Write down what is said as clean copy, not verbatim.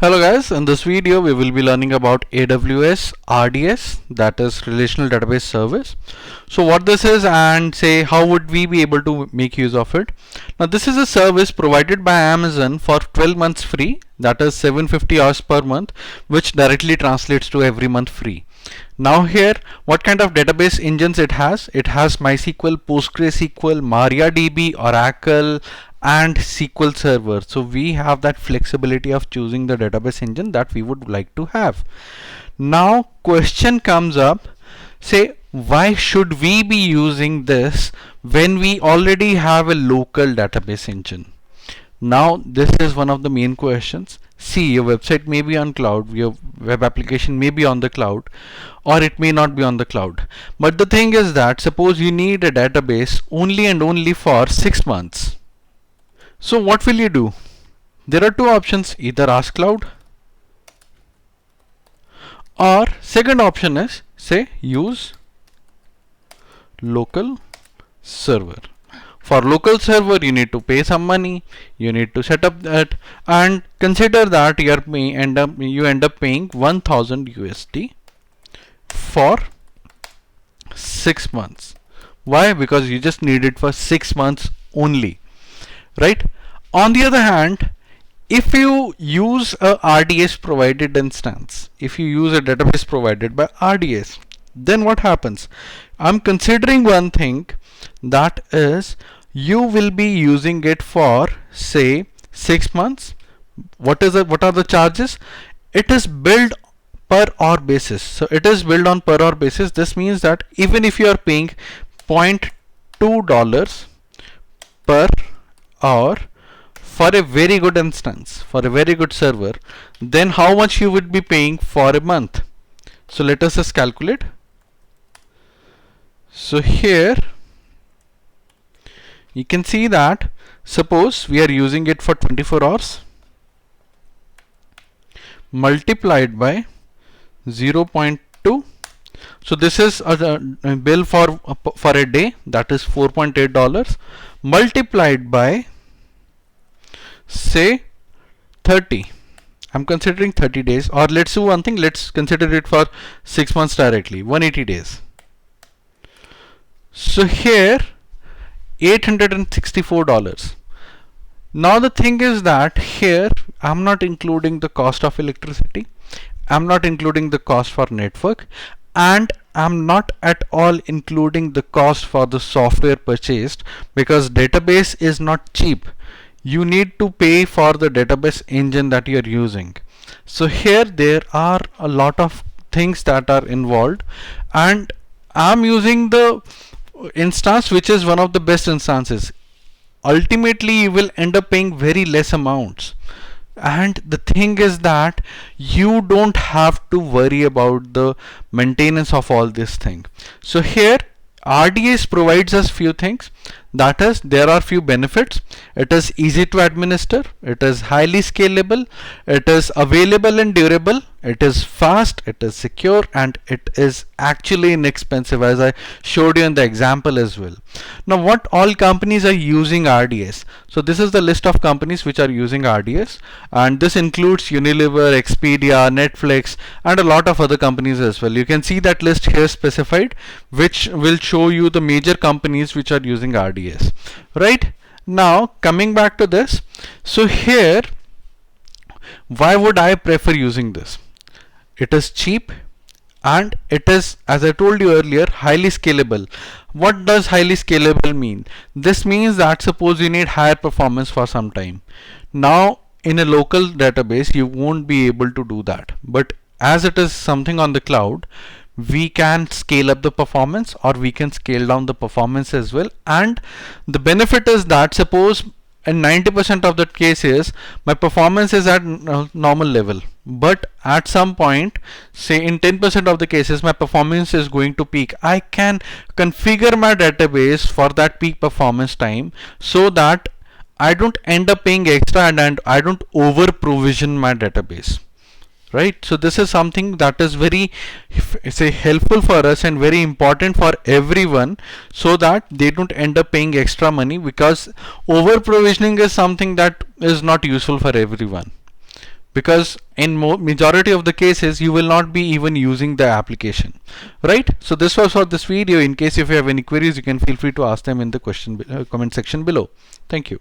Hello guys, in this video we will be learning about AWS RDS, that is Relational Database Service. So what this is and say how would we be able to make use of it. Now this is a service provided by Amazon for 12 months free, that is 750 hours per month, which directly translates to every month free. Now here, what kind of database engines it has? It has MySQL, PostgreSQL, MariaDB, Oracle, and SQL Server. So we have that flexibility of choosing the database engine that we would like to have. Now question comes up, say why should we be using this when we already have a local database engine? Now this is one of the main questions. See, your website may be on cloud, your web application may be on the cloud, or it may not be on the cloud. But the thing is that suppose you need a database only and only for 6 months. So what will you do? There are two options, either Ask Cloud or second option is say use local server. For local server you need to pay some money, you need to set up that, and consider that you end up paying 1000 USD for 6 months. Why? Because you just need it for 6 months only, right? On the other hand, if you use a RDS provided instance, if you use a database provided by RDS, then what happens? I'm considering one thing, that is you will be using it for say 6 months. What are the charges? It is billed per hour basis. So it is billed on per hour basis. This means that even if you are paying $0.2 per hour for a very good instance, for a very good server, then how much you would be paying for a month? So let us just calculate. So here you can see that suppose we are using it for 24 hours multiplied by 0.2. So this is a bill for a day, that is $4.8 multiplied by say 30. I'm considering 30 days, or let's do one thing, let's consider it for 6 months directly, 180 days. So here $864. Now the thing is that here I'm not including the cost of electricity, I'm not including the cost for network, and I'm not at all including the cost for the software purchased, because database is not cheap. You need to pay for the database engine that you are using. So here there are a lot of things that are involved, and I'm using the instance which is one of the best instances. Ultimately you will end up paying very less amounts, and the thing is that you don't have to worry about the maintenance of all this thing. So here RDS provides us few things, that is there are few benefits. It is easy to administer, it is highly scalable, it is available and durable, it is fast, it is secure, and it is actually inexpensive, as I showed you in the example as well. Now what all companies are using RDS? So this is the list of companies which are using RDS, and this includes Unilever, Expedia, Netflix, and a lot of other companies as well. You can see that list here specified, which will show you the major companies which are using RDS, right? Now coming back to this, so here why would I prefer using this? It is cheap and it is, as I told you earlier, highly scalable. What does highly scalable mean? This means that suppose you need higher performance for some time. Now in a local database you won't be able to do that, but as it is something on the cloud, we can scale up the performance or we can scale down the performance as well. And the benefit is that suppose in 90% of the cases my performance is at normal level, but at some point, say in 10% of the cases my performance is going to peak. I can configure my database for that peak performance time so that I don't end up paying extra and I don't over provision my database, right? So this is something that is very helpful for us and very important for everyone, so that they don't end up paying extra money, because over provisioning is something that is not useful for everyone. because in majority of the cases you will not be even using the application, right? So this was for this video. In case if you have any queries, you can feel free to ask them in the comment section below. Thank you.